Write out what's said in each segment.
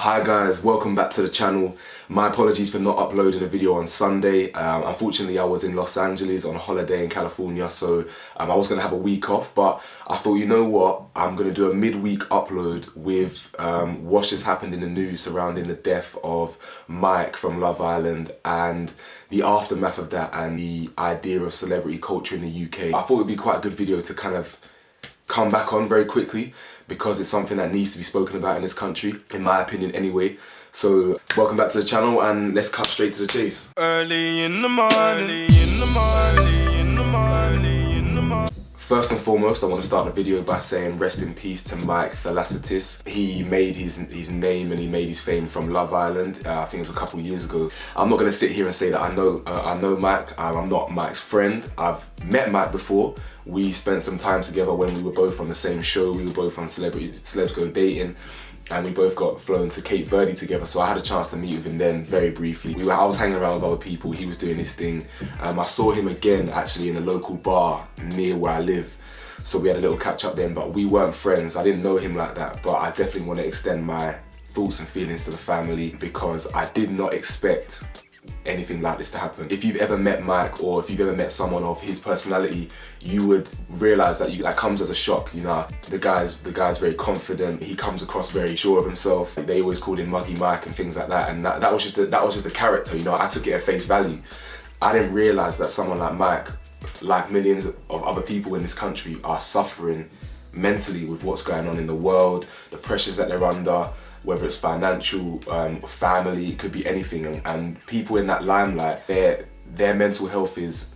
Hi guys, welcome back to the channel. My apologies for not uploading a video on Sunday. Unfortunately, I was in Los Angeles on holiday in California, so I was going to have a week off, but I thought, you know what, I'm going to do a midweek upload with what's just happened in the news surrounding the death of Mike from Love Island and the aftermath of that and the idea of celebrity culture in the UK. I thought it would be quite a good video to kind of come back on very quickly because it's something that needs to be spoken about in this country, in my opinion anyway. So welcome back to the channel and let's cut straight to the chase. First and foremost, I want to start the video by saying rest in peace to Mike Thalassitis. He made his name and he made his fame from Love Island. I think it was a couple of years ago. I'm not going to sit here and say that I know Mike. I'm not Mike's friend. I've met Mike before. We spent some time together when we were both on the same show. We were both on Celebs Go Dating, and we both got flown to Cape Verde together. So I had a chance to meet with him then very briefly. I was hanging around with other people. He was doing his thing. I saw him again actually in a local bar near where I live. So we had a little catch up then, but we weren't friends. I didn't know him like that, but I definitely want to extend my thoughts and feelings to the family because I did not expect anything like this to happen. If you've ever met Mike or if you've ever met someone of his personality, you would realize that that comes as a shock. You know, the guy's very confident. He comes across very sure of himself. They always called him Muggy Mike and things like that, and that was just a character. You know, I took it at face value. I didn't realize that someone like Mike, like millions of other people in this country, are suffering mentally with what's going on in the world, the pressures that they're under, whether it's financial, family, it could be anything. And people in that limelight, their mental health is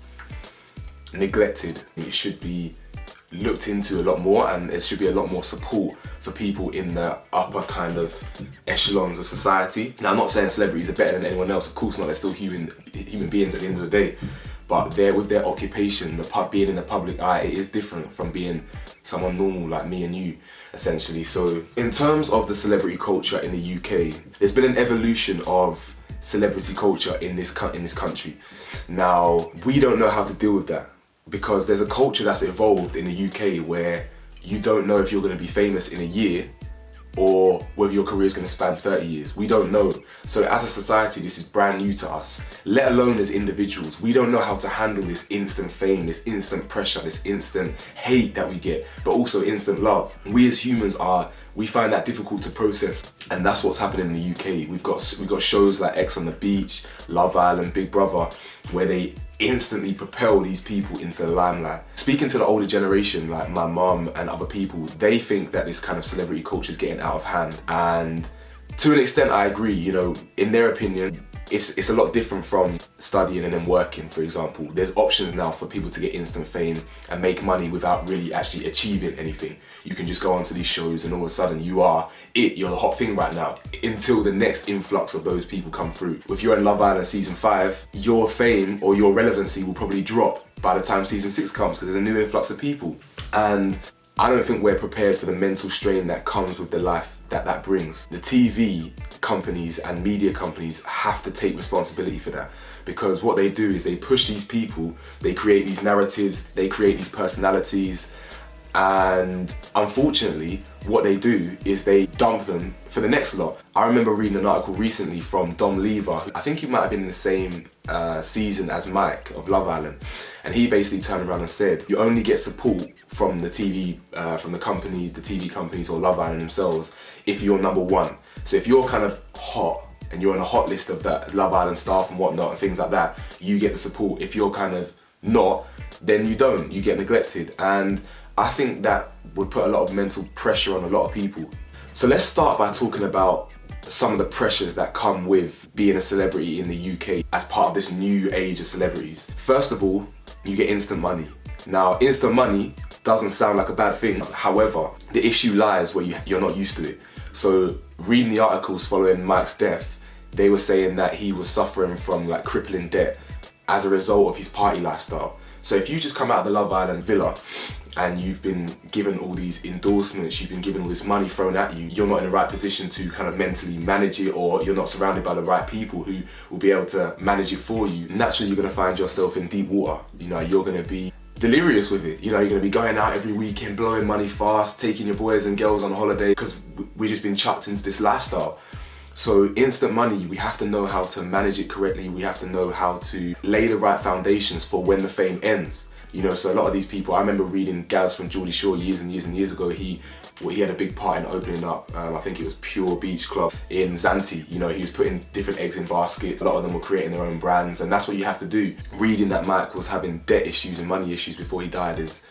neglected. It should be looked into a lot more, and there should be a lot more support for people in the upper kind of echelons of society. Now, I'm not saying celebrities are better than anyone else, of course not, they're still human beings at the end of the day. But with their occupation, being in the public eye, it is different from being someone normal like me and you, essentially. So in terms of the celebrity culture in the UK, there's been an evolution of celebrity culture in this country. Now, we don't know how to deal with that because there's a culture that's evolved in the UK where you don't know if you're going to be famous in a year or whether your career is going to span 30 years. We don't know. So as a society, this is brand new to us, let alone as individuals. We don't know how to handle this instant fame, this instant pressure, this instant hate that we get, but also instant love. We as humans we find that difficult to process. And that's what's happening in the UK. We've got shows like X on the Beach, Love Island, Big Brother, where they instantly propel these people into the limelight. Speaking to the older generation, like my mum and other people, they think that this kind of celebrity culture is getting out of hand. And to an extent, I agree. You know, in their opinion, it's a lot different from studying and then working, for example. There's options now for people to get instant fame and make money without really actually achieving anything. You can just go onto these shows and all of a sudden you're the hot thing right now until the next influx of those people come through. If you're in Love Island season 5, your fame or your relevancy will probably drop by the time season 6 comes because there's a new influx of people. And I don't think we're prepared for the mental strain that comes with the life that brings. The TV companies and media companies have to take responsibility for that because what they do is they push these people, they create these narratives, they create these personalities, and unfortunately what they do is they dump them for the next lot. I remember reading an article recently from Dom Lever. I think he might have been in the same season as Mike of Love Island, and he basically turned around and said you only get support from the TV, from the TV companies or Love Island themselves if you're number one. So if you're kind of hot and you're on a hot list of the Love Island staff and whatnot and things like that, you get the support. If you're kind of not, then you don't, you get neglected. And I think that would put a lot of mental pressure on a lot of people. So let's start by talking about some of the pressures that come with being a celebrity in the UK as part of this new age of celebrities. First of all, you get instant money. Now, instant money doesn't sound like a bad thing. However, the issue lies where you're not used to it. So reading the articles following Mike's death, they were saying that he was suffering from like crippling debt as a result of his party lifestyle. So if you just come out of the Love Island villa and you've been given all these endorsements, you've been given all this money thrown at you, you're not in the right position to kind of mentally manage it, or you're not surrounded by the right people who will be able to manage it for you, naturally you're going to find yourself in deep water. You know, you're going to be delirious with it. You know, you're going to be going out every weekend, blowing money fast, taking your boys and girls on holiday because we've just been chucked into this lifestyle. So instant money, we have to know how to manage it correctly. We have to know how to lay the right foundations for when the fame ends. You know, so a lot of these people, I remember reading Gaz from Geordie Shore years and years and years ago. He had a big part in opening up, I think it was Pure Beach Club in Zante. You know, he was putting different eggs in baskets. A lot of them were creating their own brands, and that's what you have to do. Reading that Mike was having debt issues and money issues before he died it's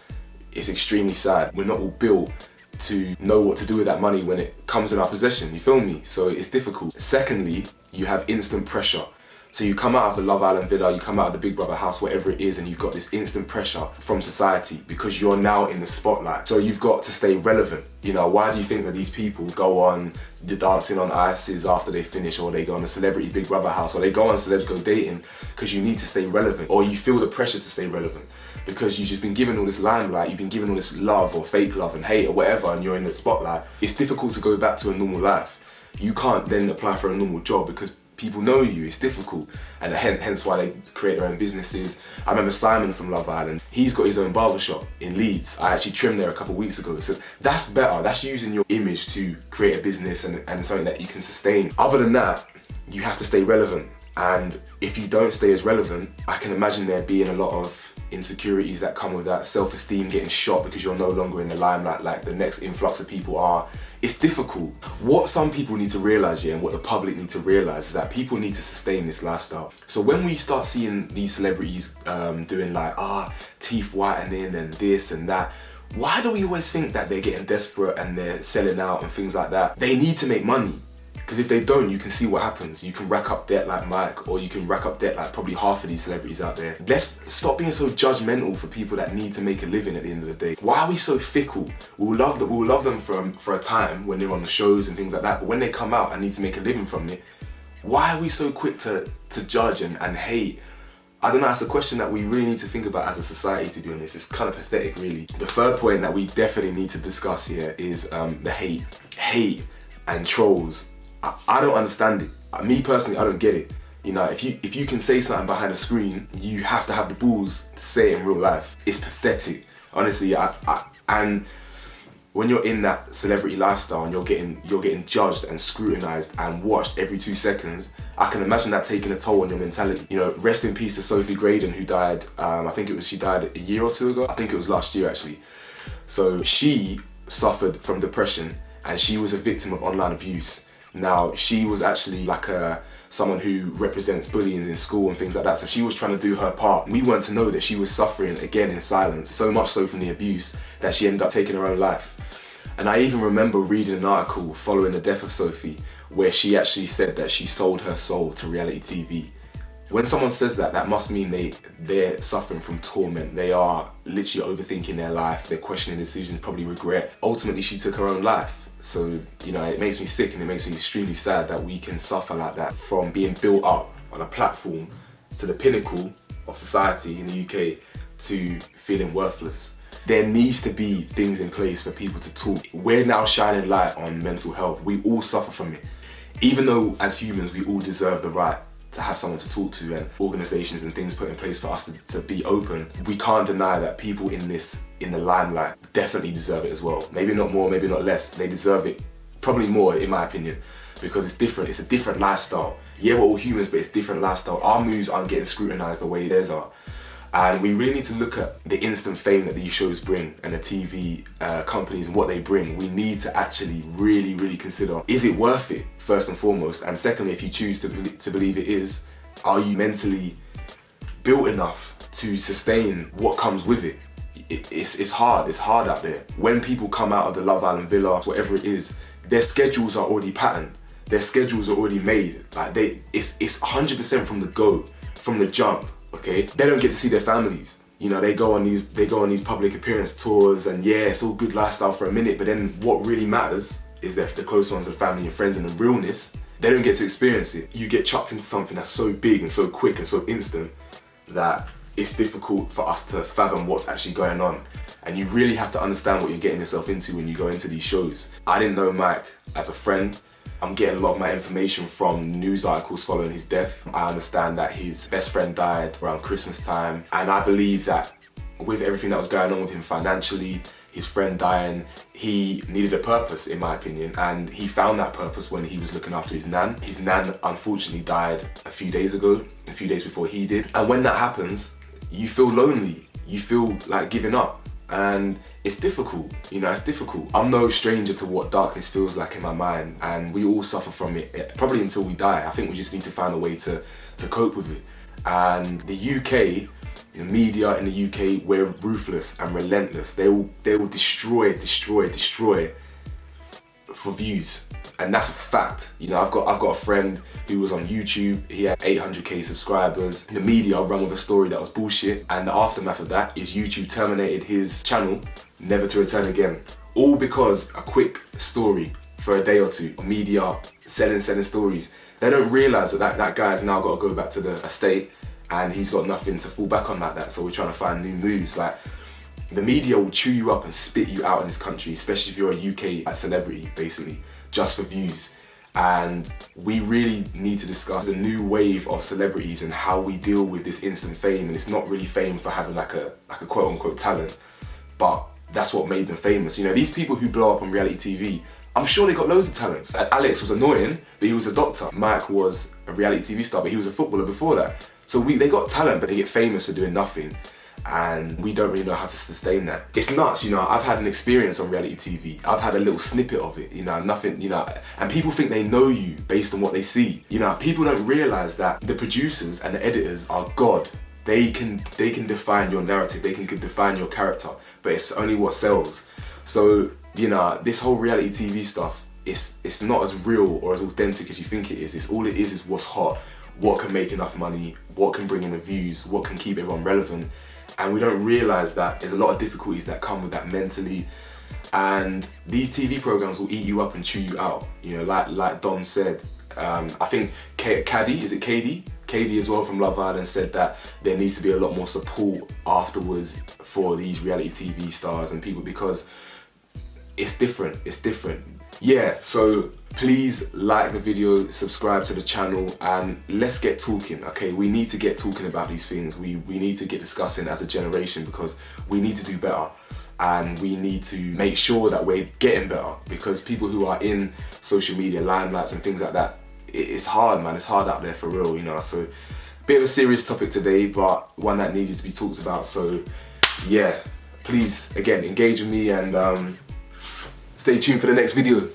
extremely sad. We're not all built to know what to do with that money when it comes in our possession, you feel me? So it's difficult. Secondly, you have instant pressure. So you come out of the Love Island villa, you come out of the Big Brother house, whatever it is, and you've got this instant pressure from society because you're now in the spotlight. So you've got to stay relevant. You know, why do you think that these people go on the Dancing on Ices after they finish, or they go on the Celebrity Big Brother house, or they go on Celebs Go Dating? Because you need to stay relevant, or you feel the pressure to stay relevant because you've just been given all this limelight, you've been given all this love or fake love and hate or whatever, and you're in the spotlight. It's difficult to go back to a normal life. You can't then apply for a normal job because people know you, it's difficult, and hence why they create their own businesses. I remember Simon from Love Island, he's got his own barbershop in Leeds. I actually trimmed there a couple of weeks ago. So that's better, that's using your image to create a business and something that you can sustain. Other than that, you have to stay relevant. And if you don't stay as relevant, I can imagine there being a lot of insecurities that come with that, self-esteem getting shot because you're no longer in the limelight like the next influx of people are. It's difficult. What some people need to realize, and what the public need to realize, is that people need to sustain this lifestyle. So when we start seeing these celebrities doing like teeth whitening and this and that, why do we always think that they're getting desperate and they're selling out and things like that? They need to make money. Because if they don't, you can see what happens. You can rack up debt like Mike, or you can rack up debt like probably half of these celebrities out there. Let's stop being so judgmental for people that need to make a living at the end of the day. Why are we so fickle? We'll love them for a time when they're on the shows and things like that, but when they come out and need to make a living from it, why are we so quick to judge and hate? I don't know, that's a question that we really need to think about as a society, to be honest. It's kind of pathetic, really. The third point that we definitely need to discuss here is the hate. Hate and trolls. I don't understand it. Me personally, I don't get it. You know, if you can say something behind a screen, you have to have the balls to say it in real life. It's pathetic, honestly. And when you're in that celebrity lifestyle and you're getting judged and scrutinized and watched every 2 seconds, I can imagine that taking a toll on your mentality. You know, rest in peace to Sophie Graydon, who died. I think she died a year or two ago. I think it was last year actually. So she suffered from depression and she was a victim of online abuse. Now, she was actually like someone who represents bullying in school and things like that, so she was trying to do her part. We weren't to know that she was suffering again in silence, so much so from the abuse that she ended up taking her own life. And I even remember reading an article following the death of Sophie where she actually said that she sold her soul to reality TV. When someone says that, that must mean they're suffering from torment. They are literally overthinking their life, they're questioning decisions, probably regret. Ultimately, she took her own life. So, you know, it makes me sick and it makes me extremely sad that we can suffer like that, from being built up on a platform to the pinnacle of society in the UK to feeling worthless. There needs to be things in place for people to talk. We're now shining light on mental health. We all suffer from it. Even though as humans, we all deserve the right to have someone to talk to and organisations and things put in place for us to be open, we can't deny that people in the limelight definitely deserve it as well. Maybe not more, maybe not less. They deserve it probably more, in my opinion, because it's different. It's a different lifestyle. Yeah, we're all humans, but it's a different lifestyle. Our moves aren't getting scrutinised the way theirs are. And we really need to look at the instant fame that these shows bring and the TV companies and what they bring. We need to actually really, really consider, is it worth it, first and foremost? And secondly, if you choose to believe it is, are you mentally built enough to sustain what comes with it? It's hard out there. When people come out of the Love Island villa, whatever it is, their schedules are already patterned. Their schedules are already made. Like it's 100% from the go, from the jump. Okay, they don't get to see their families. You know, they go on these public appearance tours, and yeah, it's all good lifestyle for a minute, but then what really matters is the close ones, the family and friends, and the realness. They don't get to experience it. You get chucked into something that's so big and so quick and so instant that it's difficult for us to fathom what's actually going on. And you really have to understand what you're getting yourself into when you go into these shows. I didn't know Mike as a friend. I'm getting a lot of my information from news articles following his death. I understand that his best friend died around Christmas time, and I believe that with everything that was going on with him financially, his friend dying, he needed a purpose, in my opinion, and he found that purpose when he was looking after his nan. His nan unfortunately died a few days before he did. And when that happens, you feel lonely, you feel like giving up. And it's difficult, you know, it's difficult. I'm no stranger to what darkness feels like in my mind, and we all suffer from it, probably until we die. I think we just need to find a way to cope with it. And the UK, the media in the UK, we're ruthless and relentless. They will destroy for views. And that's a fact. You know, I've got a friend who was on YouTube. He had 800k subscribers. The media ran with a story that was bullshit, and the aftermath of that is YouTube terminated his channel, never to return again. All because a quick story for a day or two. Media selling stories. They don't realise that guy's now got to go back to the estate, and he's got nothing to fall back on like that. So we're trying to find new moves. Like, the media will chew you up and spit you out in this country, especially if you're a UK celebrity, basically, just for views. And we really need to discuss the new wave of celebrities and how we deal with this instant fame. And it's not really fame for having like a quote unquote talent, but that's what made them famous. You know, these people who blow up on reality TV, I'm sure they got loads of talents. Alex was annoying, but he was a doctor. Mike was a reality TV star, but he was a footballer before that. So they got talent, but they get famous for doing nothing. And we don't really know how to sustain that. It's nuts, you know, I've had an experience on reality TV. I've had a little snippet of it, you know, nothing, you know, and people think they know you based on what they see. You know, people don't realize that the producers and the editors are God. They can define your narrative, they can define your character, but it's only what sells. So, you know, this whole reality TV stuff, it's not as real or as authentic as you think it is. It's all it is what's hot, what can make enough money, what can bring in the views, what can keep everyone relevant. And we don't realise that there's a lot of difficulties that come with that mentally. And these TV programs will eat you up and chew you out. You know, like Dom said, I think Caddy, is it Katie? Katie as well from Love Island said that there needs to be a lot more support afterwards for these reality TV stars and people, because it's different. Yeah, so please like the video, subscribe to the channel, and let's get talking, okay? We need to get talking about these things. We need to get discussing as a generation, because we need to do better, and we need to make sure that we're getting better, because people who are in social media limelights and things like that, it's hard, man. It's hard out there for real, you know? So, bit of a serious topic today, but one that needed to be talked about. So yeah, please, again, engage with me and stay tuned for the next video.